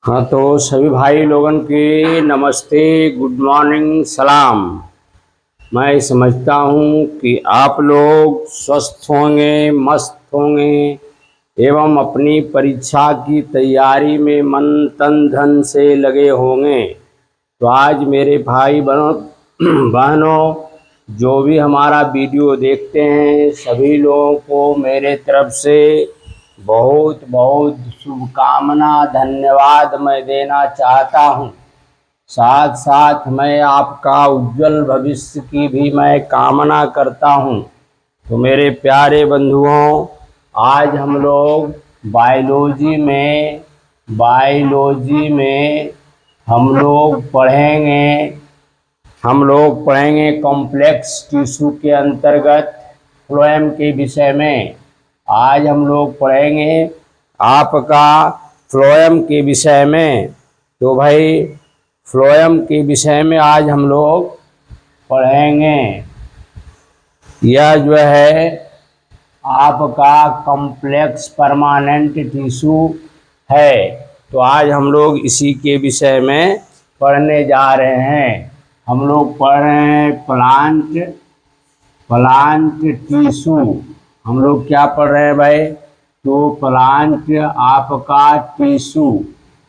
हाँ, तो सभी भाई लोगन के नमस्ते, गुड मॉर्निंग, सलाम। मैं समझता हूँ कि आप लोग स्वस्थ होंगे, मस्त होंगे एवं अपनी परीक्षा की तैयारी में मन तन धन से लगे होंगे। तो आज मेरे भाई बहनों जो भी हमारा वीडियो देखते हैं सभी लोगों को मेरे तरफ से बहुत बहुत शुभकामना धन्यवाद मैं देना चाहता हूँ। साथ साथ मैं आपका उज्जवल भविष्य की भी मैं कामना करता हूँ। तो मेरे प्यारे बंधुओं, आज हम लोग बायोलॉजी में हम लोग पढ़ेंगे कॉम्प्लेक्स टिश्यू के अंतर्गत फ्लोएम के विषय में। आज हम लोग पढ़ेंगे आपका फ्लोएम के विषय में। तो भाई फ्लोएम के विषय में आज हम लोग पढ़ेंगे। यह जो है आपका कॉम्प्लेक्स परमानेंट टिश्यू है। तो आज हम लोग इसी के विषय में पढ़ने जा रहे हैं। हम लोग पढ़ रहे हैं प्लांट टिश्यू। हम लोग क्या पढ़ रहे हैं भाई? तो प्लांट आपका टिश्यू।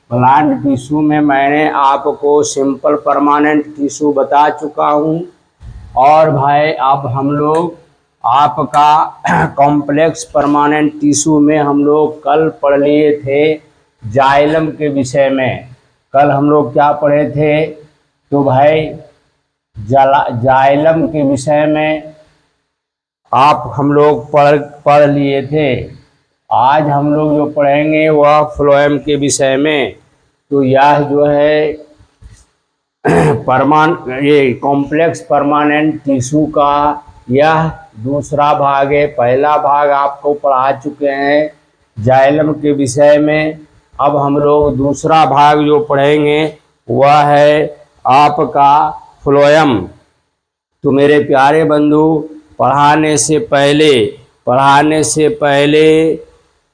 प्लांट टिश्यू में मैंने आपको सिंपल परमानेंट टिश्यू बता चुका हूँ। और भाई अब हम लोग आपका कॉम्प्लेक्स परमानेंट टिश्यू में हम लोग कल पढ़ लिए थे जाइलम के विषय में। कल हम लोग क्या पढ़े थे? तो भाई जाइलम के विषय में हम लोग पढ़ लिए थे। आज हम लोग जो पढ़ेंगे वह फ्लोएम के विषय में। तो यह जो है ये कॉम्प्लेक्स परमानेंट टिश्यू का यह दूसरा भाग है। पहला भाग आपको पढ़ा चुके हैं जाइलम के विषय में। अब हम लोग दूसरा भाग जो पढ़ेंगे वह है आपका फ्लोएम। तो मेरे प्यारे बंधु, पढ़ाने से पहले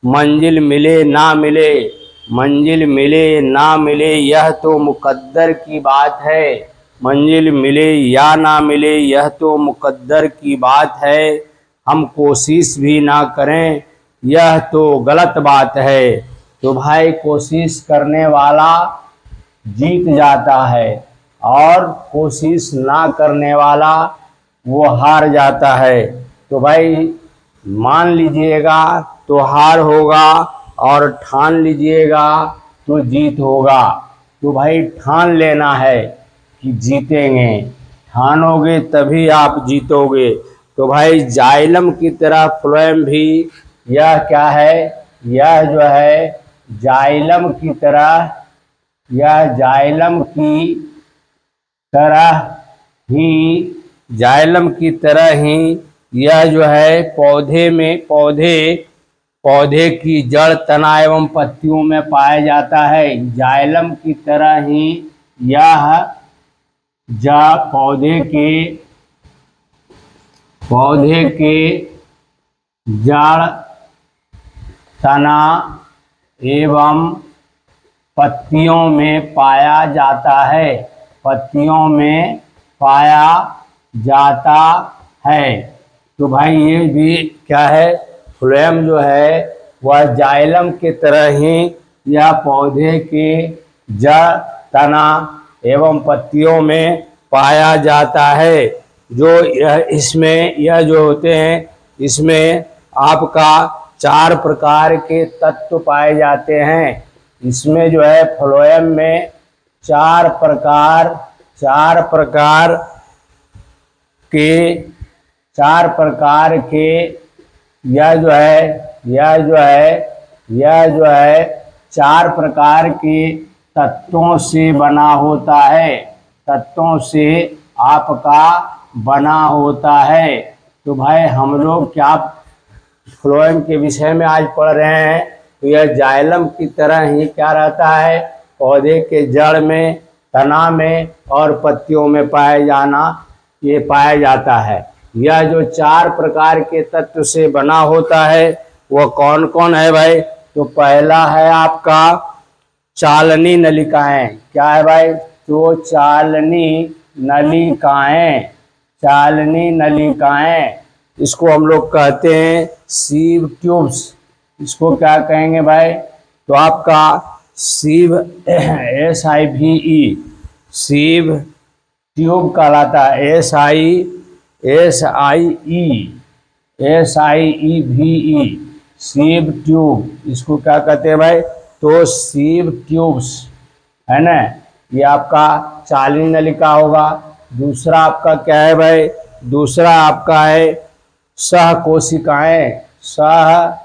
मंजिल मिले ना मिले यह तो मुकद्दर की बात है। मंजिल मिले या ना मिले यह तो मुकद्दर की बात है। हम कोशिश भी ना करें यह तो गलत बात है। तो भाई कोशिश करने वाला जीत जाता है और कोशिश ना करने वाला वो हार जाता है। तो भाई मान लीजिएगा तो हार होगा और ठान लीजिएगा तो जीत होगा। तो भाई ठान लेना है कि जीतेंगे, ठानोगे तभी आप जीतोगे। तो भाई जाइलम की तरह फ्लोएम भी यह क्या है? यह जो है जाइलम की तरह जाइलम की तरह ही यह जो है पौधे की जड़, तना एवं पत्तियों में पाया जाता है। जाइलम की तरह ही यह पौधे के जड़, तना एवं पत्तियों में पाया जाता है। तो भाई ये भी क्या है? फ्लोएम जो है वह जाइलम की तरह ही यह पौधे के जड़, तना एवं पत्तियों में पाया जाता है। यह जो होते हैं इसमें आपका 4 प्रकार के तत्व पाए जाते हैं। इसमें जो है फ्लोएम में चार प्रकार के यह जो है 4 प्रकार के तत्वों से बना होता है। तो भाई हम लोग क्या फ्लोएम के विषय में आज पढ़ रहे हैं? तो यह जाइलम की तरह ही क्या रहता है? पौधे के जड़ में, तना में और पत्तियों में पाया जाता है। यह जो 4 प्रकार के तत्व से बना होता है वह कौन कौन है भाई? तो पहला है आपका चालनी नलिकाएं। क्या है भाई? तो चालनी नलिकाएं, चालनी नलिकाएं, इसको हम लोग कहते हैं सीव ट्यूब्स। इसको क्या कहेंगे भाई? तो आपका सीव, SIVE, सीव ट्यूब कहलाता है। SIEVE, सीव ट्यूब, इसको क्या कहते हैं भाई? तो सीव ट्यूब्स, है ना। ये आपका चालनी नलिका होगा। दूसरा आपका क्या है भाई? दूसरा आपका है सहकोशिकाएं, सहकोशिकाएं।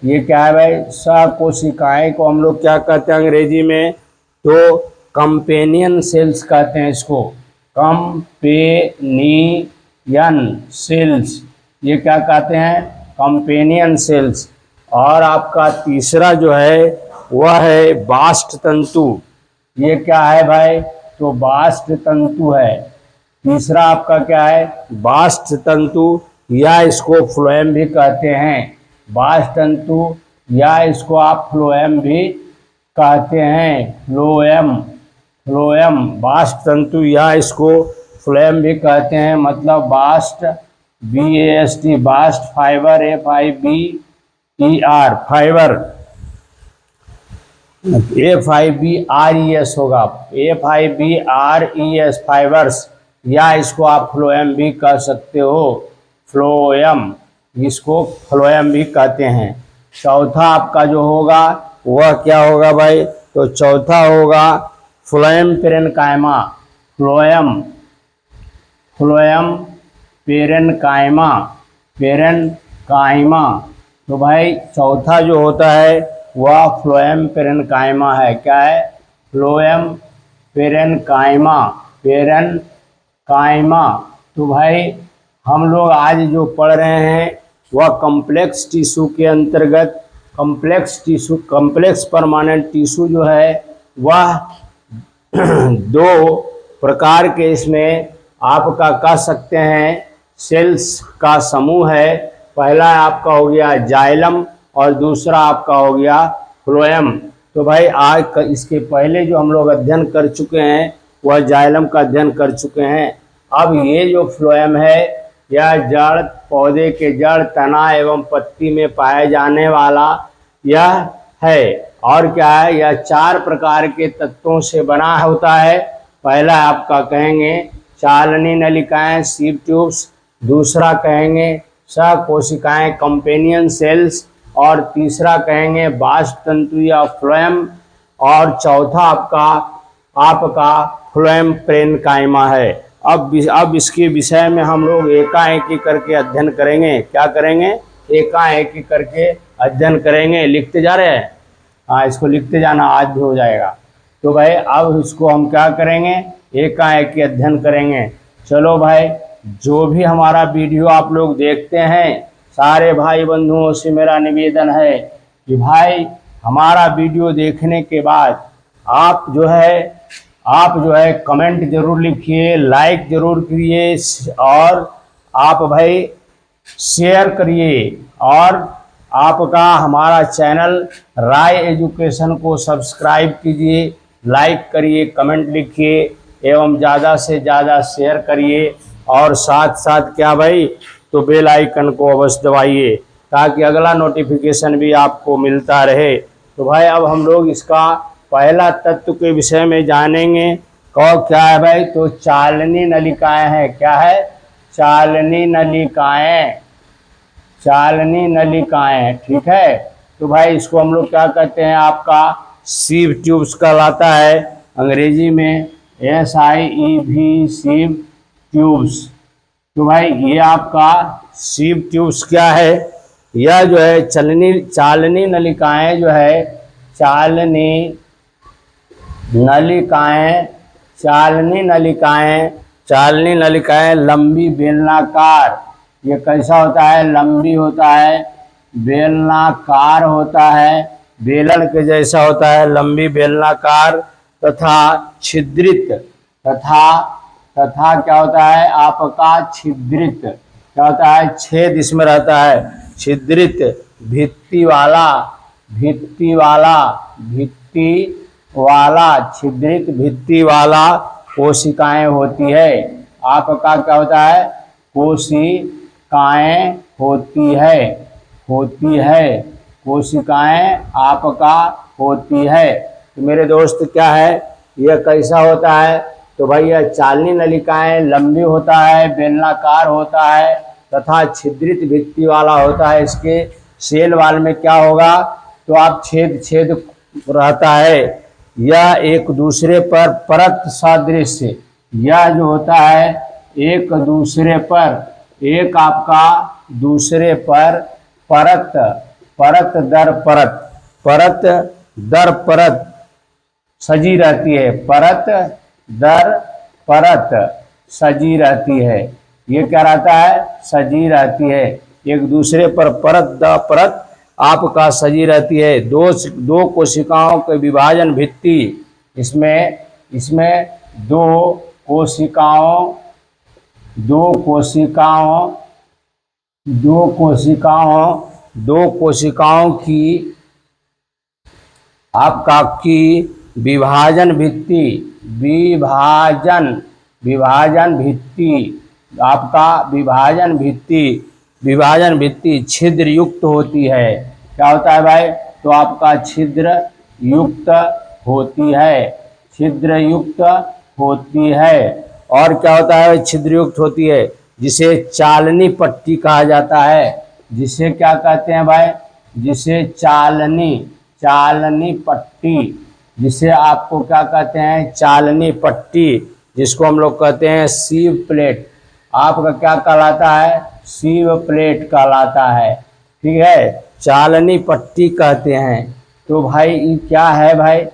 ये क्या है भाई? सहकोशिकाएं को हम लोग क्या कहते हैं अंग्रेजी में? तो कंपेनियन सेल्स कहते हैं इसको, कंपेनियन सेल्स। ये क्या कहते हैं? Companion cells. और आपका तीसरा जो है वह है बास्ट तंतु। ये क्या है भाई? तो बास्ट तंतु है। तीसरा आपका क्या है? बास्ट तंतु, या इसको फ्लोएम भी कहते हैं। बास्ट तंतु, या इसको आप फ्लोएम भी कहते हैं। फ्लोएम, फ्लोएम, बास्ट तंतु, या इसको फ्लोएम भी कहते हैं। मतलब bast, BAST, bast fibre, FIBER, fibre, FIBRES होगा, FIBRES, फाइबर्स, या इसको आप फ्लोएम भी कह सकते हो। फ्लोएम, इसको फ्लोएम भी कहते हैं। चौथा आपका जो होगा वह क्या होगा भाई? तो चौथा होगा phloem parenchyma. Phloem, phloem parenchyma, parenchyma. तो भाई चौथा जो होता है वह फ्लोएम पेरेन्काइमा है। क्या है? Phloem parenchyma, parenchyma. तो भाई हम लोग आज जो पढ़ रहे हैं वह कॉम्प्लेक्स टिश्यू के अंतर्गत, complex tissue, complex permanent tissue जो है वह दो प्रकार के इसमें आपका कह सकते हैं सेल्स का समूह है। पहला आपका हो गया जाइलम और दूसरा आपका हो गया फ्लोएम। तो भाई आज इसके पहले जो हम लोग अध्ययन कर चुके हैं वह जाइलम का अध्ययन कर चुके हैं। अब ये जो फ्लोएम है यह जड़, पौधे के जड़, तना एवं पत्ती में पाए जाने वाला यह है। और क्या है? यह 4 प्रकार के तत्वों से बना होता है। पहला आपका कहेंगे चालनी नलिकाएं, सीव ट्यूब्स। दूसरा कहेंगे सहकोशिकाएं, कंपेनियन सेल्स। और तीसरा कहेंगे बास्ट तंतु या फ्लोएम। और चौथा आपका फ्लोएम पेरेन्काइमा है। अब इसके विषय में हम लोग एकाएकी करके अध्ययन करेंगे। क्या करेंगे? एकाएकी करके अध्ययन करेंगे। लिखते जा रहे हैं? हाँ, इसको लिखते जाना, आज भी हो जाएगा। तो भाई अब इसको हम क्या करेंगे? एकाएकी अध्ययन करेंगे। चलो भाई, जो भी हमारा वीडियो आप लोग देखते हैं, सारे भाई बंधुओं से मेरा निवेदन है कि भाई हमारा वीडियो देखने के बाद आप जो है कमेंट जरूर लिखिए, लाइक जरूर करिए, और आप भाई शेयर करिए। और आपका हमारा चैनल राय एजुकेशन को सब्सक्राइब कीजिए, लाइक करिए, कमेंट लिखिए एवं ज़्यादा से ज़्यादा शेयर करिए। और साथ साथ क्या भाई, तो बेल आइकन को अवश्य दबाइए ताकि अगला नोटिफिकेशन भी आपको मिलता रहे। तो भाई अब हम लोग इसका पहला तत्व के विषय में जानेंगे। क्या है भाई? तो चालनी नलिकाएं हैं। क्या है? चालनी नलिकाएं, चालनी नलिकाएं, ठीक है। तो भाई इसको हम लोग क्या कहते हैं? आपका सीव ट्यूब्स कहलाता है अंग्रेजी में, SIEV, सीव ट्यूब्स। तो भाई ये आपका सीव ट्यूब्स क्या है? यह जो है चालनी नलिकाएं जो है, चालनी नलिकाएं, चालनी नलिकाएं लंबी बेलनाकार। ये कैसा होता है? लंबी होता है, बेलनाकार होता है, बेलन के जैसा होता है, लंबी बेलनाकार तथा छिद्रित, तथा क्या होता है आपका? छिद्रित। क्या होता है? छेद इसमें रहता है। छिद्रित भित्ति वाला, भित्ति वाला, छिद्रित भित्ति वाला कोशिकाएं होती है। आपका क्या होता है? कोशिकाएं होती है, कोशिकाएं आपका होती है। तो मेरे दोस्त क्या है, यह कैसा होता है? तो भाई यह चालनी नलिकाएं लंबी होता है, बेलनाकार होता है तथा छिद्रित भित्ति वाला होता है। इसके सेल वाल में क्या होगा? तो आप छेद रहता है। यह एक दूसरे पर परत सदृश, यह जो होता है एक दूसरे पर, एक आपका दूसरे पर परत दर परत सजी रहती है, परत दर परत सजी रहती है। ये क्या रहता है? सजी रहती है, एक दूसरे पर परत दर परत आपका सजी रहती है। दो कोशिकाओं के विभाजन भित्ति, इसमें दो कोशिकाओं की आपका की विभाजन भित्ति छिद्र युक्त होती है। क्या होता है भाई? तो आपका छिद्र युक्त होती है। और क्या होता है? छिद्र युक्त होती है, जिसे चालनी पट्टी कहा जाता है। जिसे क्या कहते हैं भाई? जिसे चालनी पट्टी, जिसे आपको क्या कहते हैं? चालनी पट्टी, जिसको हम लोग कहते हैं सीव प्लेट। आपका क्या कहलाता है? सीव प्लेट कहलाता है। ठीक है, चालनी पट्टी कहते हैं। तो भाई ये क्या है भाई?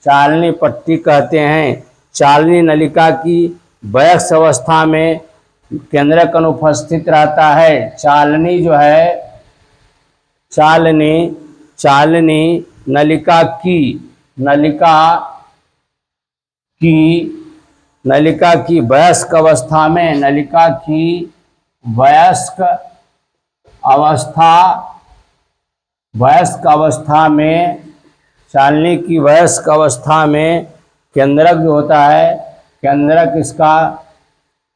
चालनी पट्टी कहते हैं। चालनी नलिका की वयस्क अवस्था में केंद्रक अनुपस्थित रहता है। चालनी जो है, चालनी नलिका की वयस्क अवस्था में, चालनी की वयस्क अवस्था में केंद्रक जो होता है, केंद्रक इसका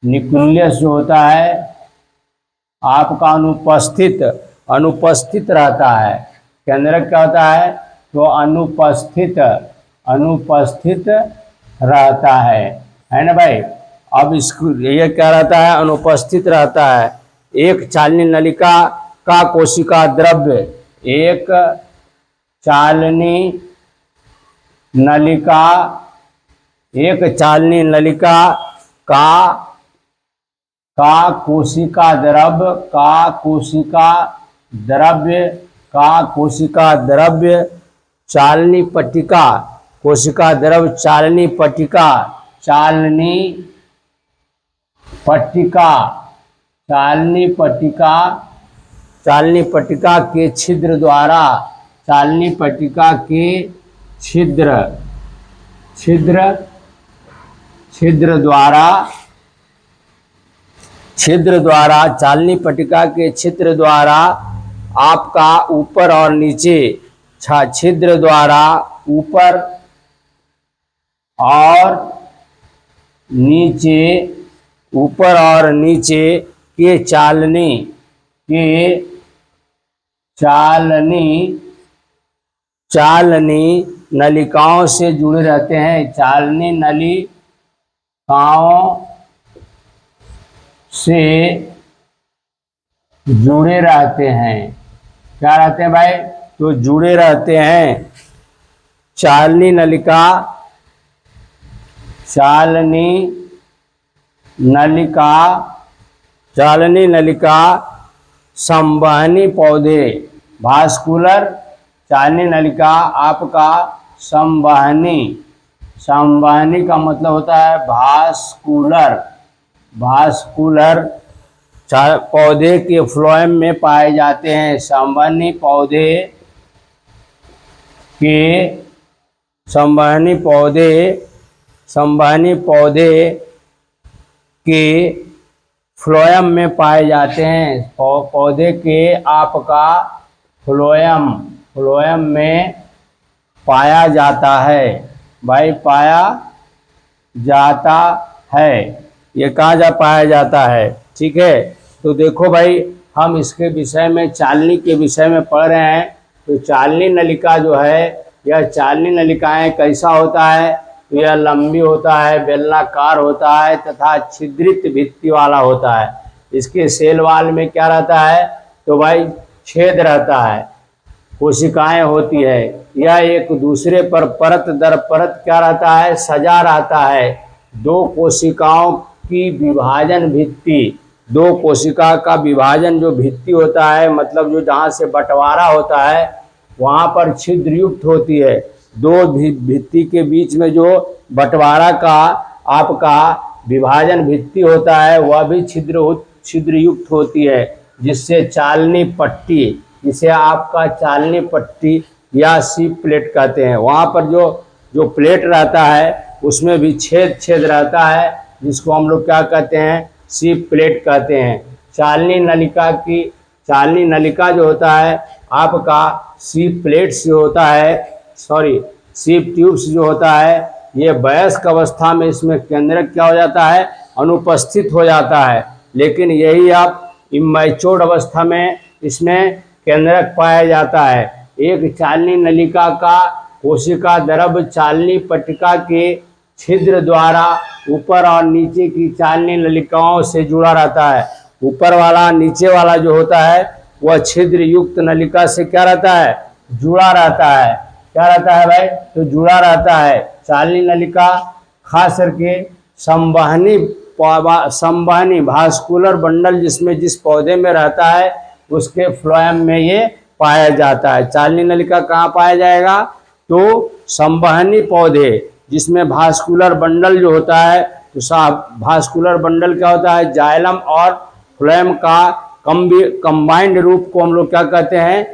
न्यूक्लियस जो होता है आपका अनुपस्थित रहता है। केंद्रक क्या होता है? तो अनुपस्थित रहता है ना भाई? अब इसको ये क्या रहता है? अनुपस्थित रहता है। एक चालनी नलिका का कोशिका द्रव्य, एक चालनी नलिका का कोशिका द्रव्य चालनी पट्टिका, कोशिका द्रव्य चालनी पट्टिका के छिद्र द्वारा, चालनी पट्टिका के छिद्र द्वारा आपका ऊपर और नीचे, छिद्र द्वारा ऊपर और नीचे के चालनी नलिकाओं से जुड़े रहते हैं। चालनी नलिकाओं से जुड़े रहते हैं। क्या रहते हैं भाई? तो जुड़े रहते हैं। चालनी नलिका संवहनी पौधे, भास्कुलर चालनी नलिका आपका संवहनी का मतलब होता है भास्कुलर पौधे के फ्लोएम में पाए जाते हैं। संवहनी पौधे के फ्लोएम में पाए जाते हैं। पौधे के आपका फ्लोएम फ्लोएम में पाया जाता है। भाई पाया जाता है, ये कहाँ जा पाया जाता है, ठीक है। तो देखो भाई, हम इसके विषय में, चालनी के विषय में पढ़ रहे हैं। तो चालनी नलिका जो है, यह चालनी नलिकाएं कैसा होता है, तो यह लंबी होता है, बेलनाकार होता है तथा छिद्रित भित्ति वाला होता है। इसके सेल वाल में क्या रहता है, तो भाई छेद रहता है, कोशिकाएं होती है। यह एक दूसरे पर परत दर परत क्या रहता है, सजा रहता है। दो कोशिकाओं की विभाजन भित्ति, दो कोशिका का विभाजन जो भित्ति होता है, मतलब जो जहाँ से बंटवारा होता है वहाँ पर छिद्र युक्त होती है। दो भित्ति के बीच में जो बंटवारा का आपका विभाजन भित्ति होता है वह भी छिद्र युक्त होती है, जिससे चालनी पट्टी, जिसे आपका चालनी पट्टी या सीप प्लेट कहते हैं, वहाँ पर जो प्लेट रहता है उसमें भी छेद रहता है, जिसको हम लोग क्या कहते हैं, सीप प्लेट कहते हैं। चालनी नलिका जो होता है आपका सीप प्लेट से होता है, सीप ट्यूब्स जो होता है, ये वयस्क अवस्था में इसमें केंद्रक क्या हो जाता है, अनुपस्थित हो जाता है। लेकिन यही आप इमैच्योर्ड अवस्था में इसमें केंद्रक पाया जाता है। एक चालनी नलिका का कोशिका द्रव चालनी पट्टिका के छिद्र द्वारा ऊपर और नीचे की चालनी नलिकाओं से जुड़ा रहता है। ऊपर वाला नीचे वाला जो होता है वह छिद्र युक्त नलिका से क्या रहता है, जुड़ा रहता है। क्या रहता है भाई, तो जुड़ा रहता है। चालनी नलिका खास करके संवहनी भास्कुलर बंडल जिसमें जिस पौधे में रहता है उसके फ्लोएम में ये पाया जाता है। चालनी नलिका कहाँ पाया जाएगा, तो संवहनी पौधे जिसमें भास्कुलर बंडल जो होता है, तो भास्कुलर बंडल क्या होता है, जाइलम और फ्लोएम का कंबाइंड रूप को हम लोग क्या कहते हैं,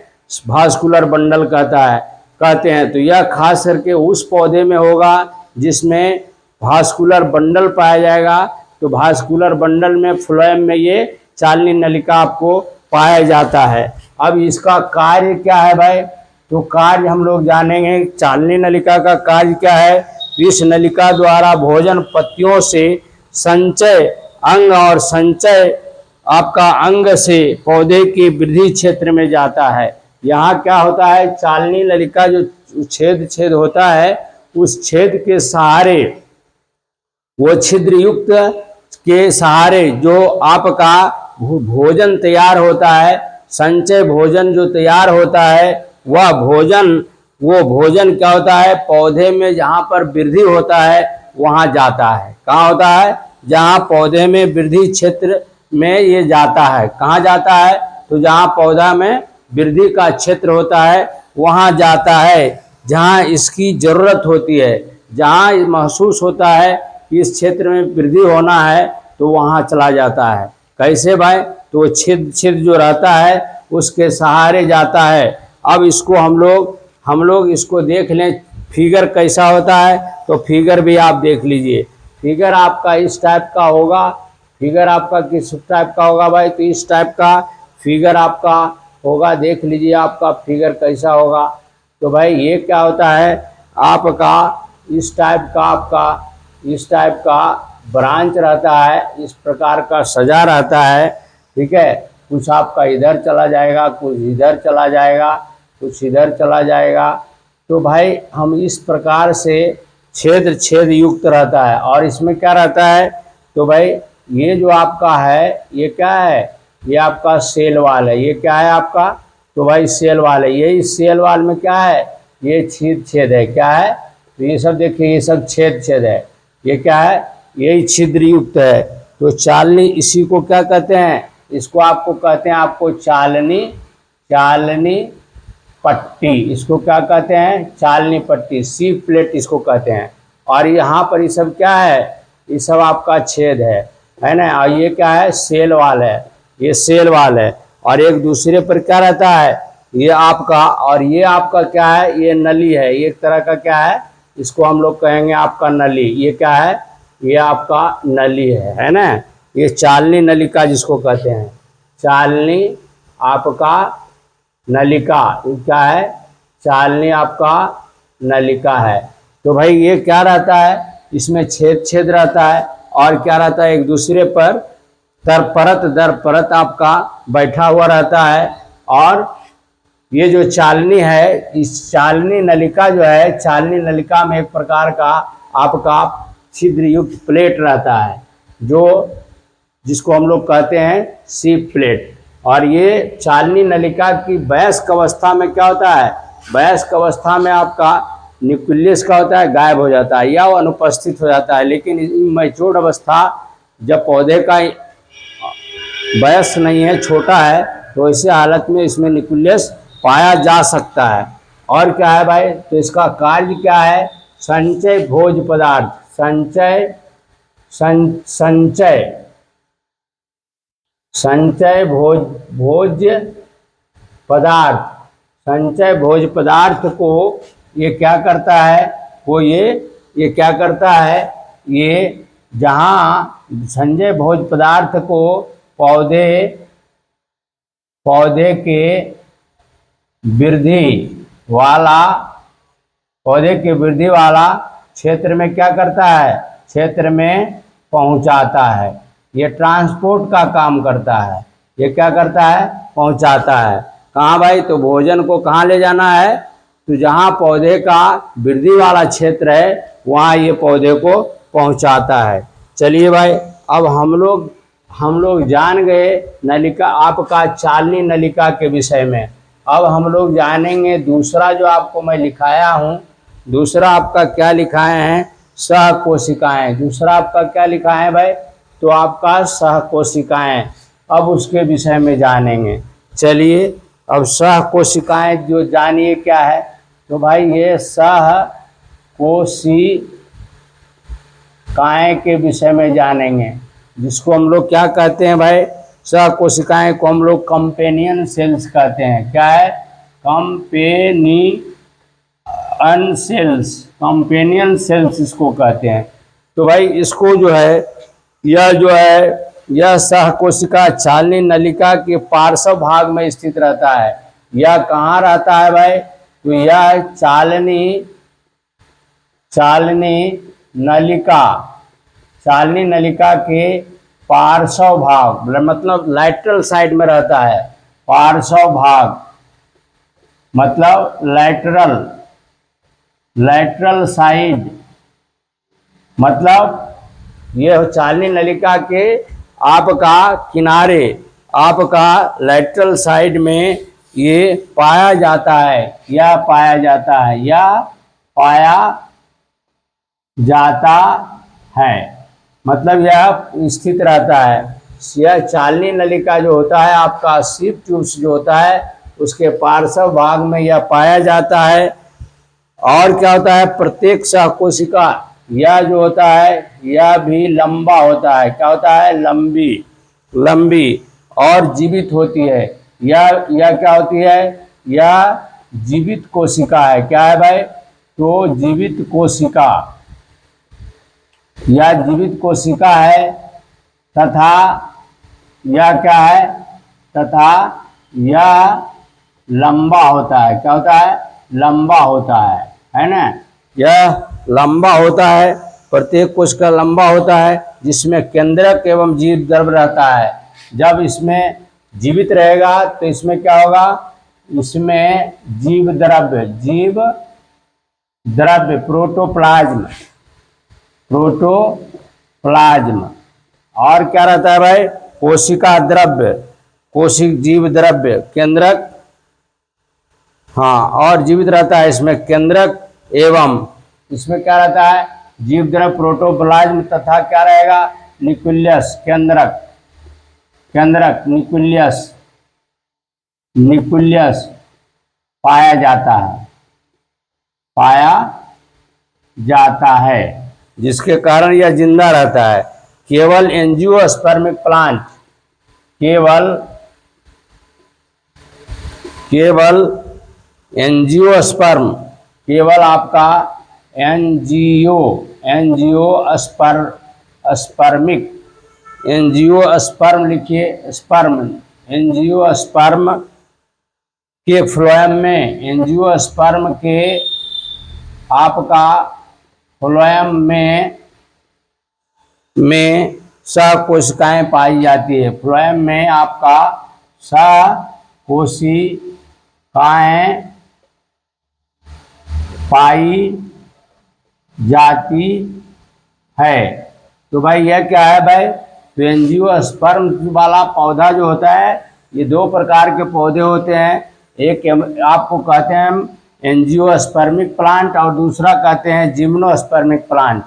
भास्कुलर बंडल कहते हैं। तो यह खास करके उस पौधे में होगा जिसमें भास्कुलर बंडल पाया जाएगा। तो भास्कुलर बंडल में फ्लोएम में ये चालनी नलिका आपको पाया जाता है। अब इसका कार्य क्या है भाई, तो कार्य हम लोग जानेंगे। चालनी नलिका का कार्य क्या है, इस नलिका द्वारा भोजन पत्तियों से संचय अंग और संचय आपका अंग से पौधे के वृद्धि क्षेत्र में जाता है। यहाँ क्या होता है, चालनी नलिका जो छेद होता है, उस छेद के सहारे, वो छिद्र युक्त के सहारे जो आपका भोजन तैयार होता है, संचय भोजन जो तैयार होता है, वो भोजन क्या होता है, पौधे में जहाँ पर वृद्धि होता है वहाँ जाता है। कहाँ होता है, जहाँ पौधे में वृद्धि क्षेत्र में ये जाता है। कहाँ जाता है, तो जहाँ पौधा में वृद्धि का क्षेत्र होता है वहाँ जाता है, जहाँ इसकी ज़रूरत होती है, जहाँ महसूस होता है कि इस क्षेत्र में वृद्धि होना है तो वहाँ चला जाता है। कैसे भाई, तो छिद्र जो रहता है उसके सहारे जाता है। अब इसको हम लोग इसको देख लें, फिगर कैसा होता है, तो फिगर भी आप देख लीजिए। फिगर आपका इस टाइप का होगा। फिगर आपका किस टाइप का होगा भाई, तो इस टाइप का फिगर आपका होगा। देख लीजिए आपका फिगर कैसा होगा। तो भाई ये क्या होता है, आपका इस टाइप का ब्रांच रहता है, इस प्रकार का सजा रहता है, ठीक है। कुछ आपका इधर चला जाएगा, कुछ इधर चला जाएगा, कुछ इधर चला जाएगा। तो भाई हम इस प्रकार से छेद युक्त रहता है। और इसमें क्या रहता है, तो भाई ये जो आपका है ये क्या है, ये आपका सेल वाल है। ये क्या है आपका, तो भाई सेल वाल है। यही सेल वाल में क्या है, ये छेद है। क्या है, तो ये सब देखिए, ये सब छेद है। ये क्या है, यही छिद्र युक्त है। तो चालनी, इसी को क्या कहते हैं, इसको आपको कहते हैं आपको चालनी पट्टी। इसको क्या कहते हैं, चालनी पट्टी, सीप प्लेट इसको कहते हैं। और यहाँ पर ये सब क्या है, ये सब आपका छेद है ना। और ये क्या है, सेल वाल है, ये सेल वाल है। और एक दूसरे पर क्या रहता है, ये आपका, और ये आपका क्या है, ये नली है। ये एक तरह का क्या है, इसको हम लोग कहेंगे आपका नली। ये क्या है, ये आपका नली है ना। ये चालनी नलिका जिसको कहते हैं, चालनी आपका नलिका, ये क्या है, चालनी आपका नलिका है। तो भाई ये क्या रहता है, इसमें छेद छेद रहता है और क्या रहता है, एक दूसरे पर परत दर परत आपका बैठा हुआ रहता है। और ये जो चालनी है, इस चालनी नलिका जो है, चालनी नलिका में एक प्रकार का आपका छिद्र युक्त प्लेट रहता है, जो जिसको हम लोग कहते हैं सीप प्लेट। और ये चालनी नलिका की वयस्क अवस्था में क्या होता है, वयस्क अवस्था में आपका न्यूक्लियस का होता है, गायब हो जाता है या वो अनुपस्थित हो जाता है। लेकिन मैच्योर्ड अवस्था, जब पौधे का वयस्क नहीं है, छोटा है, तो ऐसे हालत में इसमें न्यूक्लियस पाया जा सकता है। और क्या है भाई, तो इसका कार्य क्या है, संचय भोज्य पदार्थ, संचय भोज्य पदार्थ, संचय भोज्य पदार्थ को ये क्या करता है, वो ये क्या करता है, ये जहाँ संचय भोज्य पदार्थ को पौधे के वृद्धि वाला क्षेत्र में क्या करता है, क्षेत्र में पहुंचाता है। ये ट्रांसपोर्ट का काम करता है। ये क्या करता है, पहुंचाता है। कहाँ भाई, तो भोजन को कहाँ ले जाना है, तो जहाँ पौधे का वृद्धि वाला क्षेत्र है वहाँ ये पौधे को पहुंचाता है। चलिए भाई, अब हम लोग जान गए नलिका, आपका चालनी नलिका के विषय में। अब हम लोग जानेंगे दूसरा जो आपको मैं लिखाया हूँ, दूसरा आपका क्या लिखाए हैं, सहकोशिकाएं। दूसरा आपका क्या लिखा है भाई, तो आपका सहकोशिकाएं। अब उसके विषय में जानेंगे। चलिए, अब सहकोशिकाएं जो जानिए क्या है, तो भाई ये सहकोशिकाएं के विषय में जानेंगे, जिसको हम लोग क्या कहते हैं भाई, सहकोशिकाएं को हम लोग कंपेनियन सेल्स कहते हैं। क्या है, कंपेनियन सेल्स इसको कहते हैं। तो भाई इसको जो है, यह सहकोशिका चालनी नलिका के पार्श्व भाग में स्थित रहता है। यह कहाँ रहता है भाई, तो यह चालनी नलिका के पार्श्व भाग, मतलब लैटरल साइड में रहता है। पार्श्व भाग मतलब लैटरल साइड, मतलब ये चालनी नलिका के आपका किनारे, आपका लैटरल साइड में ये पाया जाता है। मतलब यह स्थित रहता है। यह चालनी नलिका जो होता है, आपका सीप ट्यूब्स जो होता है, उसके पार्श्व भाग में यह पाया जाता है। और क्या होता है, प्रत्येक सहकोशिका यह जो होता है, यह भी लंबा होता है। क्या होता है, लंबी और जीवित होती है। यह क्या होती है, यह जीवित कोशिका है। क्या है भाई, तो जीवित कोशिका, यह जीवित कोशिका है। तथा यह क्या है, तथा यह लंबा होता है। क्या होता है, लंबा होता है ना। यह लंबा होता है, प्रत्येक कोशिका लंबा होता है, जिसमें केंद्रक एवं जीव द्रव्य रहता है। जब इसमें जीवित रहेगा तो इसमें क्या होगा, इसमें जीव द्रव्य प्रोटोप्लाज्म। और क्या रहता है भाई, कोशिका द्रव्य, जीव द्रव्य, केंद्रक, हाँ, और जीवित रहता है इसमें केंद्रक एवं, इसमें क्या रहता है, जीव द्रव्य, प्रोटोप्लाज्म, तथा क्या रहेगा, न्यूक्लियस, केंद्रक न्यूक्लियस पाया जाता है, जिसके कारण यह जिंदा रहता है। केवल एंजियोस्पर्मिक प्लांट, केवल एंजियोस्पर्म, केवल आपका एंजियोस्पर्म लिखिए, स्पर्म, एंजियोस्पर्म के फ्लोएम में, एंजियोस्पर्म के आपका फ्लोएम में सहकोशिकाएं पाई जाती है। फ्लोएम में आपका सहकोशिकाएं पाई जाती है। तो भाई यह क्या है भाई, तो एंजियोस्पर्म वाला पौधा जो होता है, ये दो प्रकार के पौधे होते हैं। एक आपको कहते हैं एंजियोस्पर्मिक प्लांट और दूसरा कहते हैं जिम्नोस्पर्मिक प्लांट।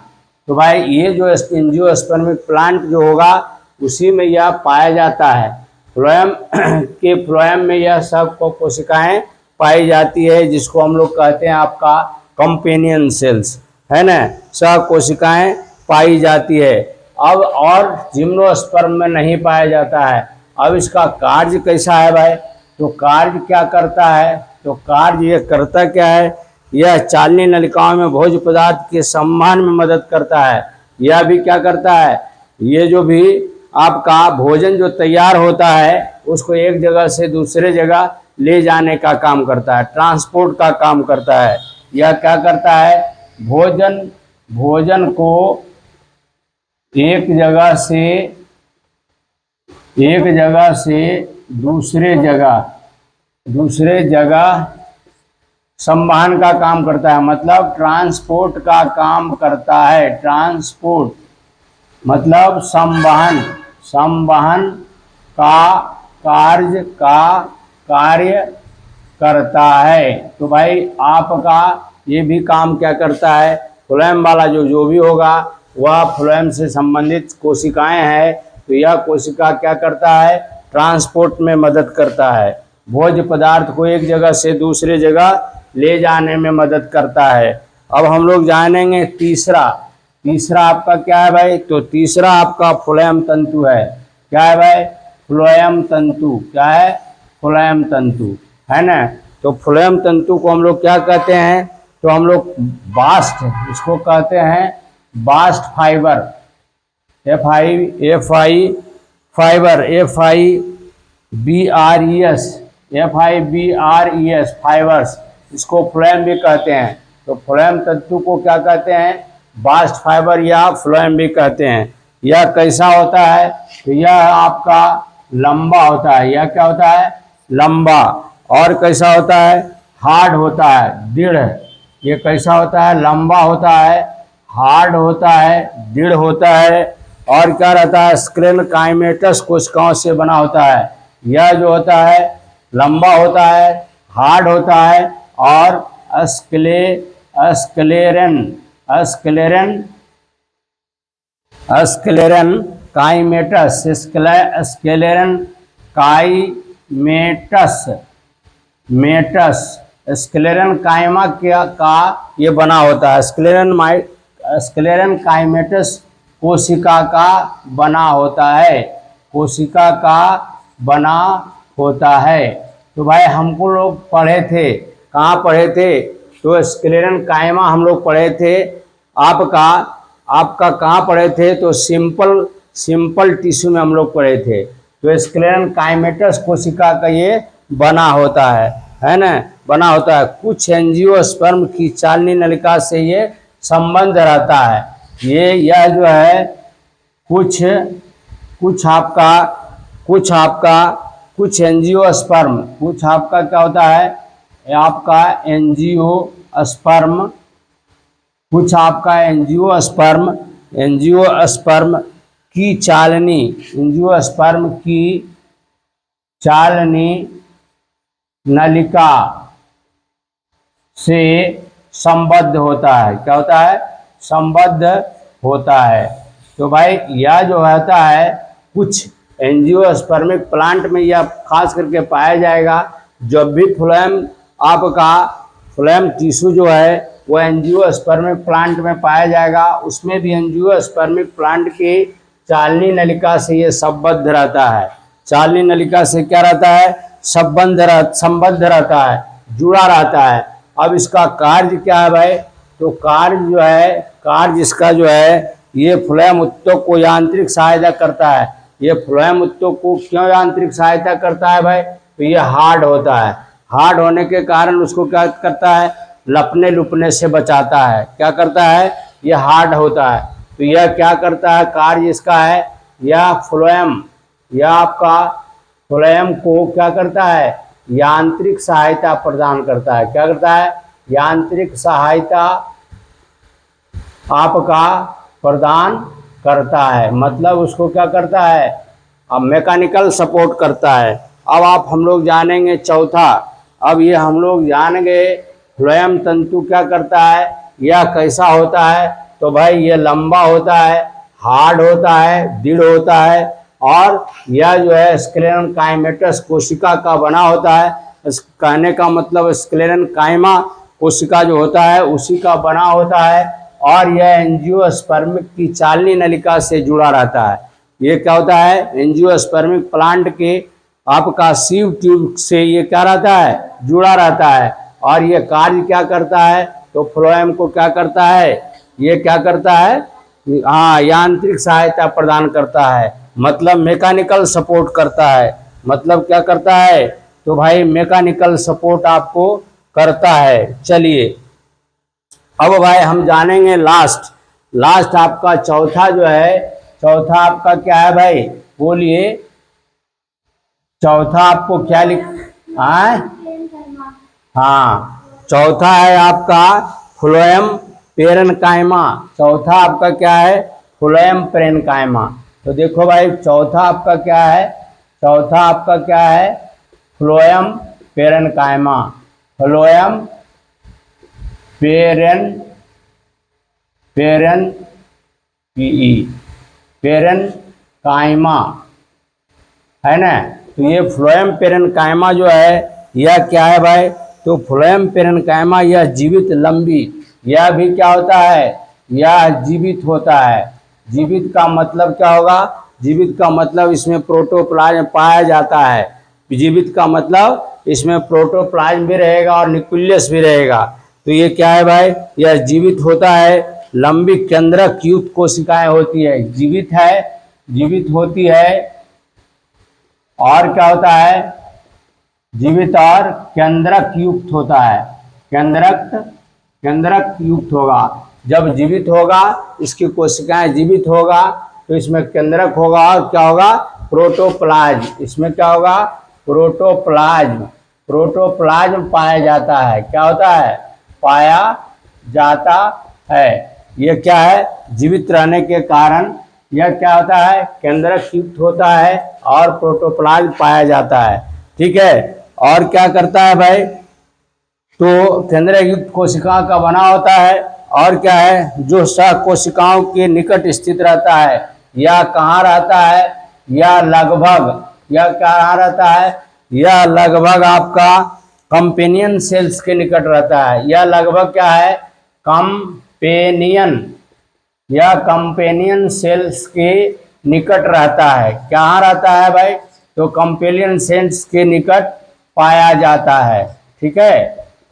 तो भाई ये जो एंजियोस्पर्मिक प्लांट जो होगा उसी में यह पाया जाता है। फ्लोएम के फ्लोएम में यह सब कोशिकाएं पाई जाती है, जिसको हम लोग कहते हैं आपका कंपेनियन सेल्स, है ना, सब कोशिकाएं पाई जाती है। अब और जिम्नोस्पर्म में नहीं पाया जाता है। अब इसका कार्य कैसा है भाई, तो कार्य क्या करता है, तो कार्य ये करता क्या है, यह चालनी नलिकाओं में भोज्य पदार्थ के संवहन में मदद करता है। यह भी क्या करता है, ये जो भी आपका भोजन जो तैयार होता है उसको एक जगह से दूसरे जगह ले जाने का काम करता है, ट्रांसपोर्ट का काम करता है। यह क्या करता है, भोजन को एक जगह से दूसरे जगह संवहन का काम करता है, मतलब ट्रांसपोर्ट का काम करता है। ट्रांसपोर्ट मतलब संवहन का कार्य करता है। तो भाई आपका ये भी काम क्या करता है, फ्लोएम वाला जो भी होगा वह फ्लोएम से संबंधित कोशिकाएं हैं, तो यह कोशिका क्या करता है, ट्रांसपोर्ट में मदद करता है। भोज्य पदार्थ को एक जगह से दूसरे जगह ले जाने में मदद करता है। अब हम लोग जानेंगे तीसरा आपका क्या है भाई, तो तीसरा आपका फ्लोएम तंतु है। क्या है भाई, फ्लोएम तंतु। क्या है, फ्लोएम तंतु, है ना। तो फ्लोएम तंतु को हम लोग क्या कहते हैं, तो हम लोग बास्ट, इसको कहते हैं बास्ट फाइबर, FIBRES फाइबर्स, इसको फ्लोएम भी कहते हैं। तो फ्लोएम तंतु को क्या कहते हैं, बास्ट फाइबर या फ्लोएम भी कहते हैं। यह कैसा होता है, तो यह आपका लंबा होता है। यह क्या होता है, लंबा। और कैसा होता है, हार्ड होता है, दृढ़। ये कैसा होता है, लंबा होता है, हार्ड होता है, दृढ़ होता है। और क्या रहता है, स्क्लेरेनकाइमेटस कोशिकाओं से बना होता है। यह जो होता है लंबा होता है, हार्ड होता है और स्क्लेरेनकाइमा का ये बना होता है। स्क्लेरेनकाइमेटस कोशिका का बना होता है, कोशिका का बना होता है। तो भाई हमको लोग पढ़े थे, कहाँ पढ़े थे, तो स्क्लेरेनकाइमा हम लोग पढ़े थे। आपका कहाँ पढ़े थे, तो सिंपल टिश्यू में हम लोग पढ़े थे। तो स्क्लेरेनकाइमेटस कोशिका का ये बना होता है ना, बना होता है। कुछ एंजियोस्पर्म की चालनी नलिका से ये संबंध रहता है। यह जो है कुछ एंजियोस्पर्म, कुछ आपका क्या होता है, आपका एंजियोस्पर्म, कुछ आपका एंजियोस्पर्म की चालनी, एंजियोस्पर्म की चालनी नलिका से संबद्ध होता है। क्या होता है, संबद्ध होता है। तो भाई यह जो होता है कुछ एंजियोस्पर्मिक प्लांट में यह खास करके पाया जाएगा। जब भी फ्लोएम टिश्यू जो है वो एंजियोस्पर्मिक प्लांट में पाया जाएगा, उसमें भी एंजियोस्पर्मिक प्लांट की चालनी नलिका से ये संबद्ध रहता है। चालनी नलिका से क्या रहता है, संबद्ध रहता है, जुड़ा रहता है। अब इसका कार्य क्या है भाई, तो कार्य इसका जो है, ये फ्लोएम उत्तक को यांत्रिक सहायता करता है। ये फ्लोएम उत्तक को क्यों यांत्रिक सहायता करता है भाई, तो ये हार्ड होता है। हार्ड होने के कारण उसको क्या करता है, लपने लुपने से बचाता है। क्या करता है, ये हार्ड होता है। तो यह क्या करता है, कार्य इसका है, यह फ्लोएम, यह आपका फ्लोएम को क्या करता है, यांत्रिक सहायता प्रदान करता है। क्या करता है, यांत्रिक सहायता आपका प्रदान करता है, मतलब उसको क्या करता है, अब मैकेनिकल सपोर्ट करता है। अब आप हम लोग जानेंगे चौथा। अब ये हम लोग जान गए फ्लोएम तंतु क्या करता है, यह कैसा होता है। तो भाई ये लंबा होता है, हार्ड होता है, दृढ़ होता है, और यह जो है स्क्लेरन काइमेटस कोशिका का बना होता है। इस कहने का मतलब स्क्लेरन काइमा कोशिका जो होता है उसी का बना होता है, और यह एंजियोस्पर्मिक की चालनी नलिका से जुड़ा रहता है। ये क्या होता है, एंजियोस्पर्मिक प्लांट के आपका सीव ट्यूब से ये क्या रहता है, जुड़ा रहता है। और ये कार्य क्या करता है, तो फ्लोएम को क्या करता है, ये क्या करता है, हाँ यांत्रिक सहायता प्रदान करता है, मतलब मैकेनिकल सपोर्ट करता है। मतलब क्या करता है, तो भाई मैकेनिकल सपोर्ट आपको करता है। चलिए अब भाई हम जानेंगे लास्ट आपका चौथा जो है, चौथा आपका क्या है भाई, बोलिए चौथा आपको क्या लिख आए, हाँ चौथा है आपका फ्लोएम पेरेन्काइमा। चौथा आपका क्या है, फ्लोएम पेरेन्काइमा। तो देखो भाई चौथा आपका क्या है, चौथा आपका क्या है, फ्लोएम पेरेन्काइमा। फ्लोएम पेरेन्काइमा है ना। तो ये फ्लोएम पेरेन्काइमा जो है यह क्या है भाई, तो फ्लोएम पेरेन्काइमा यह जीवित लंबी, यह भी क्या होता है, यह जीवित होता है। जीवित का मतलब क्या होगा, जीवित का मतलब इसमें प्रोटोप्लाज्म पाया जाता है। जीवित का मतलब इसमें प्रोटोप्लाज्म भी रहेगा और न्यूक्लियस भी रहेगा। तो ये क्या है भाई, यह जीवित होता है, लंबी केंद्रक युक्त कोशिकाएं होती है, जीवित है, जीवित होती है, और क्या होता है, जीवित और केंद्रक युक्त होता है। केंद्रक युक्त होगा। जब जीवित होगा, इसकी कोशिकाएं जीवित होगा, तो इसमें केंद्रक होगा और क्या होगा, प्रोटोप्लाज्म। इसमें क्या होगा, प्रोटोप्लाज्म पाया जाता है। क्या होता है, पाया जाता है। ये क्या है, जीवित रहने के कारण यह क्या होता है, केंद्रक युक्त होता है और प्रोटोप्लाज्म पाया जाता है। ठीक है, और क्या करता है भाई, तो केंद्रक युक्त कोशिका का बना होता है, और क्या है, जो सह कोशिकाओं के निकट स्थित रहता है, या कहाँ रहता है, या लगभग, या कहाँ रहता है, यह लगभग आपका कंपेनियन सेल्स के निकट रहता है। यह लगभग क्या है, यह कंपेनियन सेल्स के निकट रहता है। कहाँ रहता है भाई, तो कंपेनियन सेल्स के निकट पाया जाता है। ठीक है,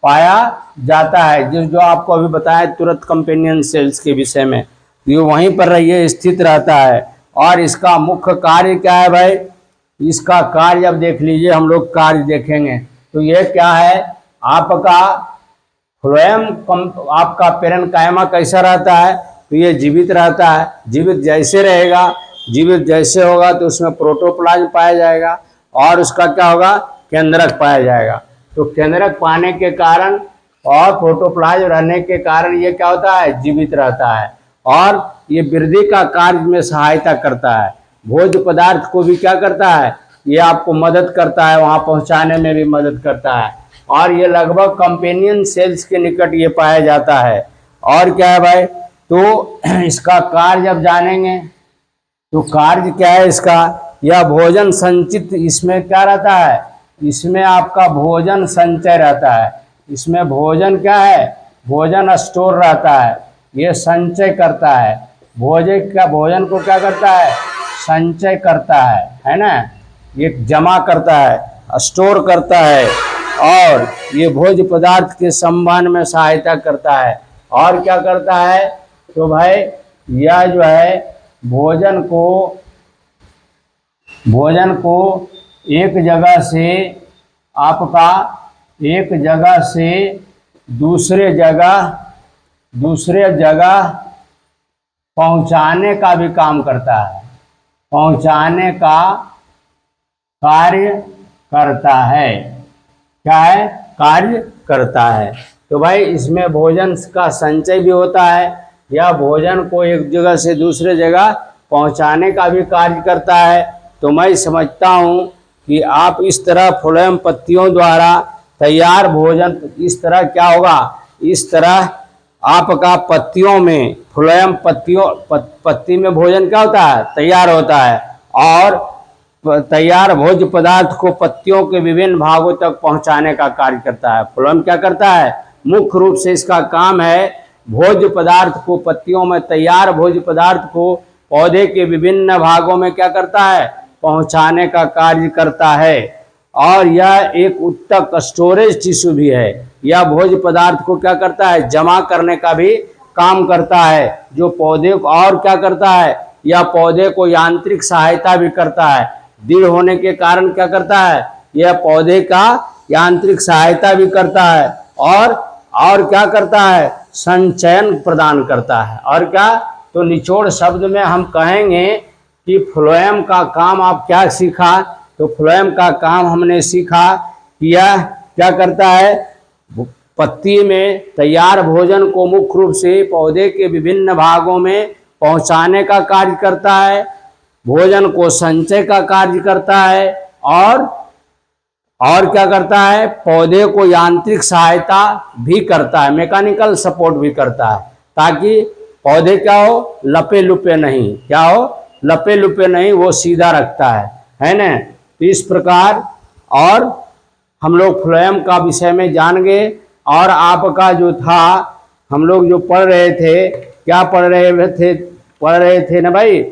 पाया जाता है, जो आपको अभी बताया तुरंत कंपेनियन सेल्स के विषय में, ये वहीं पर ये स्थित रहता है। और इसका मुख्य कार्य क्या है भाई, इसका कार्य अब देख लीजिए, हम लोग कार्य देखेंगे। तो ये क्या है, आपका फ्लोएम आपका पेरेन्काइमा कैसा रहता है, तो ये जीवित रहता है। जीवित जैसे रहेगा, जीवित जैसे होगा तो उसमें प्रोटोप्लाज्म पाया जाएगा, और उसका क्या होगा, केंद्रक पाया जाएगा। तो केंद्रक पाने के कारण और प्रोटोप्लाज्म रहने के कारण ये क्या होता है, जीवित रहता है, और ये वृद्धि का कार्य में सहायता करता है। भोज्य पदार्थ को भी क्या करता है, ये आपको मदद करता है, वहाँ पहुँचाने में भी मदद करता है। और ये लगभग कंपेनियन सेल्स के निकट ये पाया जाता है। और क्या है भाई, तो इसका कार्य अब जानेंगे। तो कार्य क्या है इसका, यह भोजन संचित, इसमें क्या रहता है, इसमें आपका भोजन संचय रहता है। इसमें भोजन क्या है, भोजन स्टोर रहता है, ये संचय करता है। भोजन को क्या करता है, संचय करता है ना, ये जमा करता है, स्टोर करता है, और ये भोज्य पदार्थ के संवहन में सहायता करता है। और क्या करता है, तो भाई यह जो है भोजन को एक जगह से आपका एक जगह से दूसरे जगह पहुंचाने का भी काम करता है, पहुंचाने का कार्य करता है। क्या है? कार्य करता है। तो भाई इसमें भोजन का संचय भी होता है या भोजन को एक जगह से दूसरे जगह पहुंचाने का भी कार्य करता है। तो मैं समझता हूं कि आप इस तरह फ्लोएम पत्तियों द्वारा तैयार भोजन इस तरह क्या होगा, इस तरह आपका पत्तियों में फ्लोएम पत्ती में भोजन क्या होता है, तैयार होता है और तैयार भोज्य पदार्थ को पत्तियों के विभिन्न भागों तक पहुंचाने का कार्य करता है। फ्लोएम क्या करता है? मुख्य रूप से इसका काम है भोज्य पदार्थ को पत्तियों में तैयार भोज्य पदार्थ को पौधे के विभिन्न भागों में क्या करता है, पहुंचाने का कार्य करता है। और यह एक उत्तक स्टोरेज टिश्यू भी है। यह भोज्य पदार्थ को क्या करता है, जमा करने का भी काम करता है, जो पौधे को और क्या करता है, यह पौधे को यांत्रिक सहायता भी करता है। दृढ़ होने के कारण क्या करता है, यह पौधे का यांत्रिक सहायता भी करता है और क्या करता है, संचयन प्रदान करता है। और क्या, तो निचोड़ शब्द में हम कहेंगे कि फ्लोएम का काम आप क्या सीखा, तो फ्लोएम का काम हमने सीखा कि यह क्या करता है, पत्ती में तैयार भोजन को मुख्य रूप से पौधे के विभिन्न भागों में पहुंचाने का कार्य करता है, भोजन को संचय का कार्य करता है और क्या करता है, पौधे को यांत्रिक सहायता भी करता है, मैकेनिकल सपोर्ट भी करता है, ताकि पौधे क्या हो, लपे लुपे नहीं, क्या हो, लपे लुपे नहीं, वो सीधा रखता है ना। तो इस प्रकार और हम लोग फ्लोएम का विषय में जान गए। और आपका जो था, हम लोग जो पढ़ रहे थे, क्या पढ़ रहे थे ना भाई,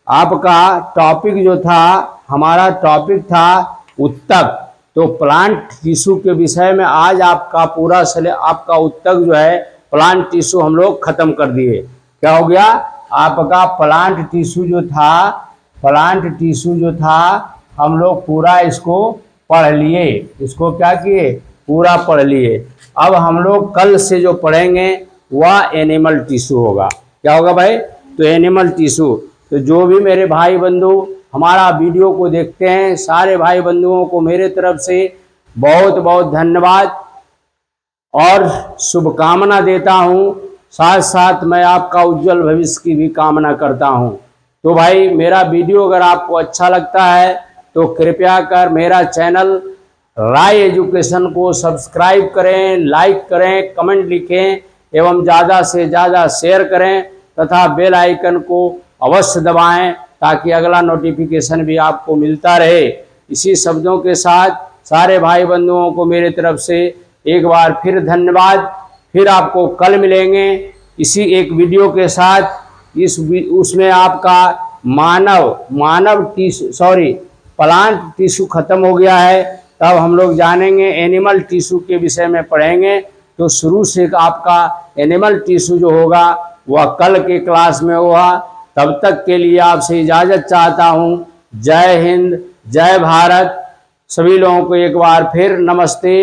आपका टॉपिक जो था, हमारा टॉपिक था उत्तक। तो प्लांट टिश्यू के विषय में आज आपका आपका उत्तक जो है प्लांट टिश्यू हम लोग खत्म कर दिए। क्या हो गया, आपका प्लांट टिश्यू जो था हम लोग पूरा इसको पढ़ लिए, इसको क्या किए, पूरा पढ़ लिए। अब हम लोग कल से जो पढ़ेंगे वह एनिमल टिश्यू होगा। क्या होगा भाई, तो एनिमल टिश्यू। तो जो भी मेरे भाई बंधु हमारा वीडियो को देखते हैं, सारे भाई बंधुओं को मेरे तरफ से बहुत बहुत धन्यवाद और शुभकामना देता हूं। साथ साथ मैं आपका उज्जवल भविष्य की भी कामना करता हूं। तो भाई मेरा वीडियो अगर आपको अच्छा लगता है तो कृपया कर मेरा चैनल राय एजुकेशन को सब्सक्राइब करें, लाइक करें, कमेंट लिखें एवं ज़्यादा से ज़्यादा शेयर करें तथा बेल आइकन को अवश्य दबाएं ताकि अगला नोटिफिकेशन भी आपको मिलता रहे। इसी शब्दों के साथ सारे भाई बंधुओं को मेरे तरफ से एक बार फिर धन्यवाद। फिर आपको कल मिलेंगे इसी एक वीडियो के साथ। उसमें आपका प्लांट टिश्यू खत्म हो गया है, तब हम लोग जानेंगे एनिमल टिश्यू के विषय में पढ़ेंगे। तो शुरू से आपका एनिमल टिश्यू जो होगा वह कल के क्लास में होगा। तब तक के लिए आपसे इजाज़त चाहता हूँ। जय हिंद, जय भारत। सभी लोगों को एक बार फिर नमस्ते।